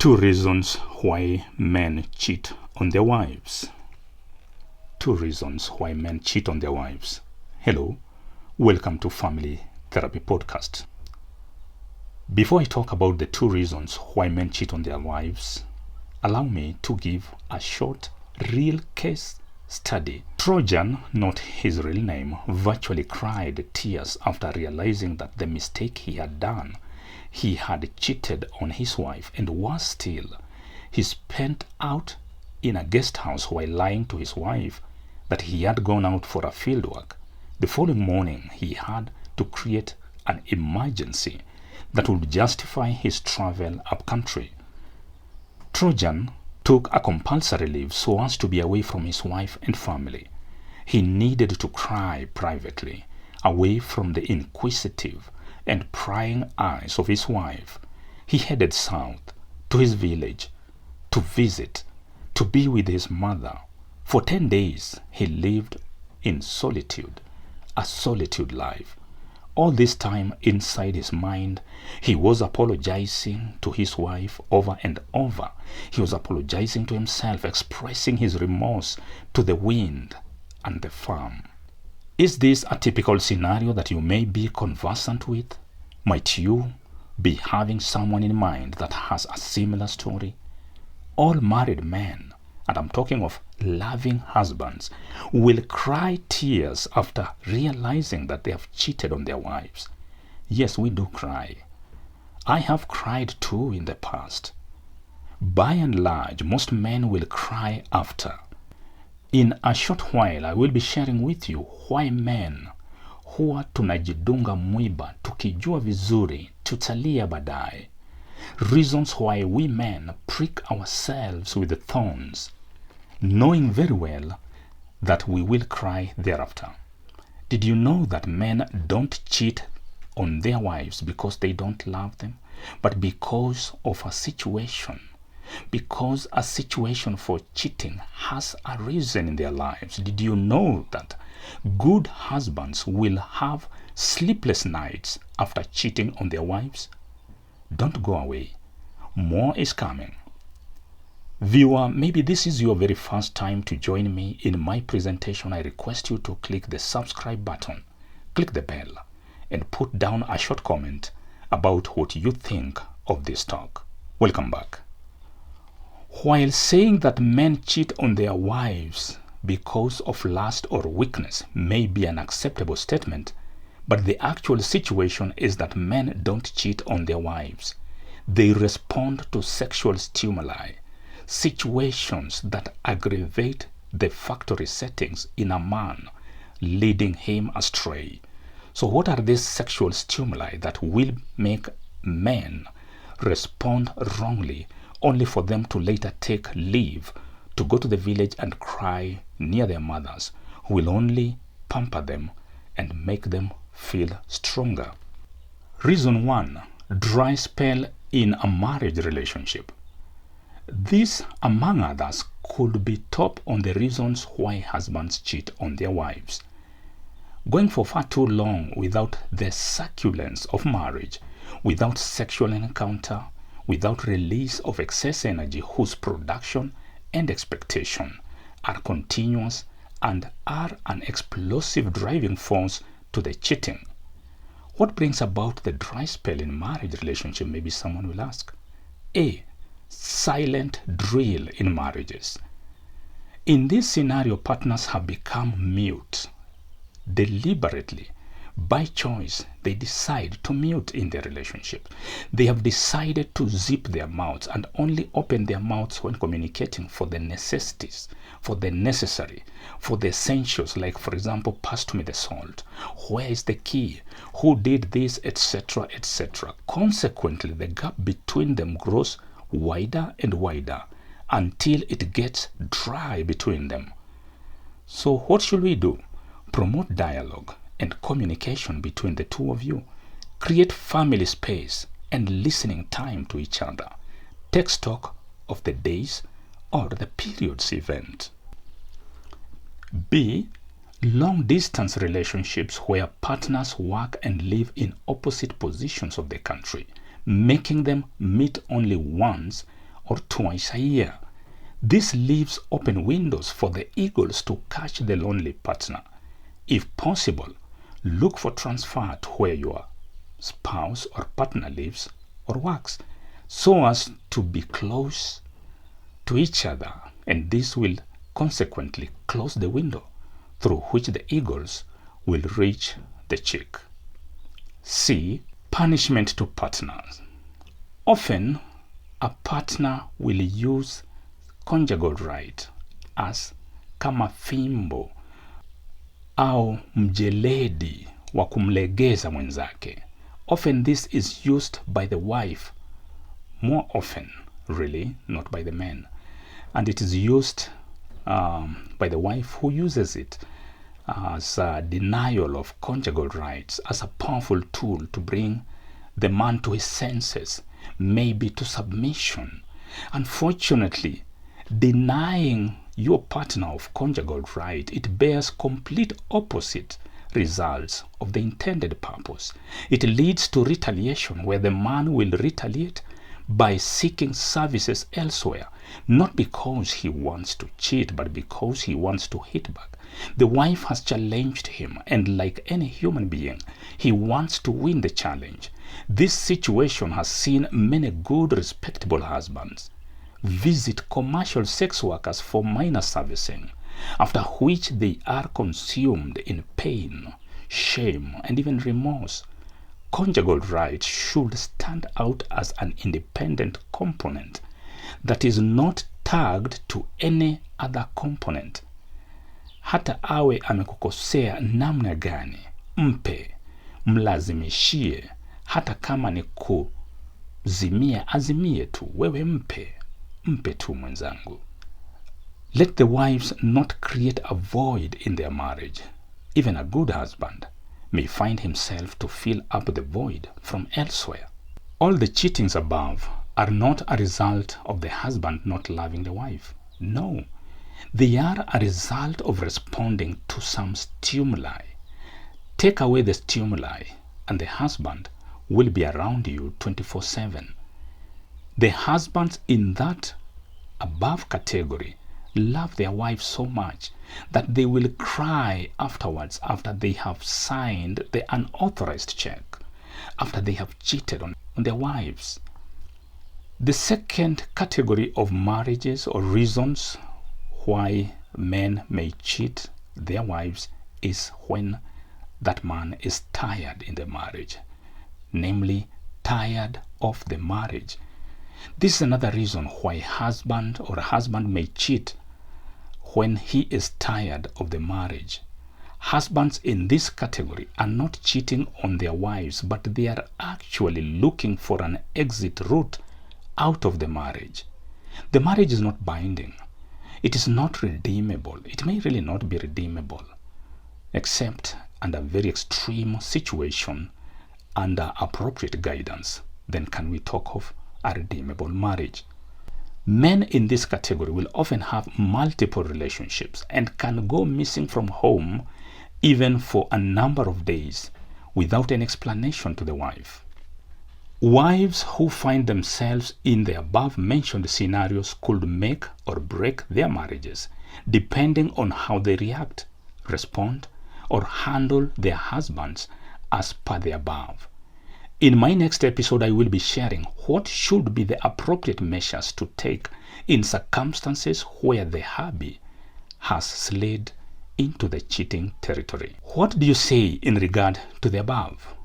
Two reasons why men cheat on their wives. Two reasons why men cheat on their wives. Hello, welcome to Family Therapy Podcast. Before I talk about the two reasons why men cheat on their wives, allow me to give a short real case study. Trojan, not his real name, virtually cried tears after realizing that the mistake he had done. He had cheated on his wife, and worse still, he spent out in a guest house while lying to his wife that he had gone out for a field work. The following morning, he had to create an emergency that would justify his travel upcountry. Trojan took a compulsory leave so as to be away from his wife and family. He needed to cry privately, away from the inquisitive and prying eyes of his wife. He headed south to his village to visit, to be with his mother. For 10 days, he lived in solitude, a solitude life. All this time, inside his mind, he was apologizing to his wife over and over. He was apologizing to himself, expressing his remorse to the wind and the farm. Is this a typical scenario that you may be conversant with? Might you be having someone in mind that has a similar story? All married men, and I'm talking of loving husbands, will cry tears after realizing that they have cheated on their wives. Yes, we do cry. I have cried too in the past. By and large, most men will cry after. In a short while, I will be sharing with you why men huwa tunajidunga mwiba tukijua vizuri tutalia baadaye. Reasons why we men prick ourselves with the thorns, knowing very well that we will cry thereafter. Did you know that men don't cheat on their wives because they don't love them, but because of a situation? Because a situation for cheating has a reason in their lives. Did you know that good husbands will have sleepless nights after cheating on their wives? Don't go away. More is coming. Viewer, maybe this is your very first time to join me in my presentation. I request you to click the subscribe button, click the bell, and put down a short comment about what you think of this talk. Welcome back. While saying that men cheat on their wives because of lust or weakness may be an acceptable statement, but the actual situation is that men don't cheat on their wives. They respond to sexual stimuli, situations that aggravate the factory settings in a man, leading him astray. So what are these sexual stimuli that will make men respond wrongly, only for them to later take leave to go to the village and cry near their mothers, who will only pamper them and make them feel stronger? Reason 1, dry spell in a marriage relationship. This, among others, could be top on the reasons why husbands cheat on their wives. Going for far too long without the succulence of marriage, without sexual encounter, without release of excess energy whose production and expectation are continuous and are an explosive driving force to the cheating. What brings about the dry spell in marriage relationship, maybe someone will ask? A, silent drill in marriages. In this scenario, partners have become mute. Deliberately, by choice, they decide to mute in their relationship. They have decided to zip their mouths and only open their mouths when communicating for the necessities, for the necessary, for the essentials, like, for example, pass to me the salt. Where is the key? Who did this, etc., etc. Consequently, the gap between them grows wider and wider until it gets dry between them. So what should we do? Promote dialogue and communication between the two of you. Create family space and listening time to each other. Take stock of the days or the periods event. B, long distance relationships where partners work and live in opposite positions of the country, making them meet only once or twice a year. This leaves open windows for the eagles to catch the lonely partner. If possible, look for transfer to where your spouse or partner lives or works, so as to be close to each other, and this will consequently close the window through which the eagles will reach the chick. C. Punishment to partners. Often, a partner will use conjugal right as kama fimbo au mjeledi wa kumlegeza mwenzake. Often this is used by the wife, more often really, not by the man. And it is used by the wife, who uses it as a denial of conjugal rights, as a powerful tool to bring the man to his senses, maybe to submission. Unfortunately, denying your partner of conjugal right, it bears complete opposite results of the intended purpose. It leads to retaliation, where the man will retaliate by seeking services elsewhere, not because he wants to cheat, but because he wants to hit back. The wife has challenged him, and like any human being, he wants to win the challenge. This situation has seen many good, respectable husbands visit commercial sex workers for minor servicing, after which they are consumed in pain, shame, and even remorse. Conjugal right should stand out as an independent component that is not tagged to any other component. Hata awe amekukosea namna gani, mpe, mlazimishie, hata kama ni kuzimia, azimie tu, wewe mpe tu mwenzangu. Let the wives not create a void in their marriage. Even a good husband may find himself to fill up the void from elsewhere. All the cheatings above are not a result of the husband not loving the wife. No, they are a result of responding to some stimuli. Take away the stimuli, and the husband will be around you 24/7. The husbands in that above category love their wives so much that they will cry afterwards, after they have signed the unauthorized check, after they have cheated on their wives. The second category of marriages or reasons why men may cheat their wives is when that man is tired in the marriage, namely tired of the marriage. This is another reason why husband may cheat when he is tired of the marriage. Husbands in this category are not cheating on their wives, but they are actually looking for an exit route out of the marriage. The marriage is not binding. It is not redeemable. It may really not be redeemable, except under very extreme situation, under appropriate guidance. Then can we talk of a redeemable marriage? Men in this category will often have multiple relationships and can go missing from home even for a number of days without an explanation to the wife. Wives who find themselves in the above mentioned scenarios could make or break their marriages depending on how they react, respond, or handle their husbands as per the above. In my next episode, I will be sharing what should be the appropriate measures to take in circumstances where the hubby has slid into the cheating territory. What do you say in regard to the above?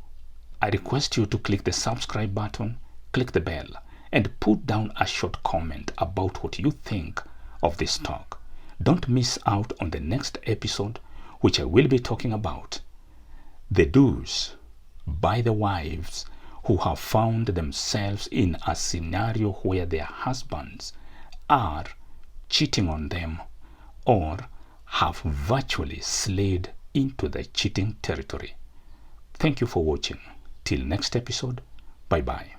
I request you to click the subscribe button, click the bell, and put down a short comment about what you think of this talk. Don't miss out on the next episode, which I will be talking about the do's by the wives who have found themselves in a scenario where their husbands are cheating on them or have virtually slid into the cheating territory. Thank you for watching. Till next episode, bye-bye.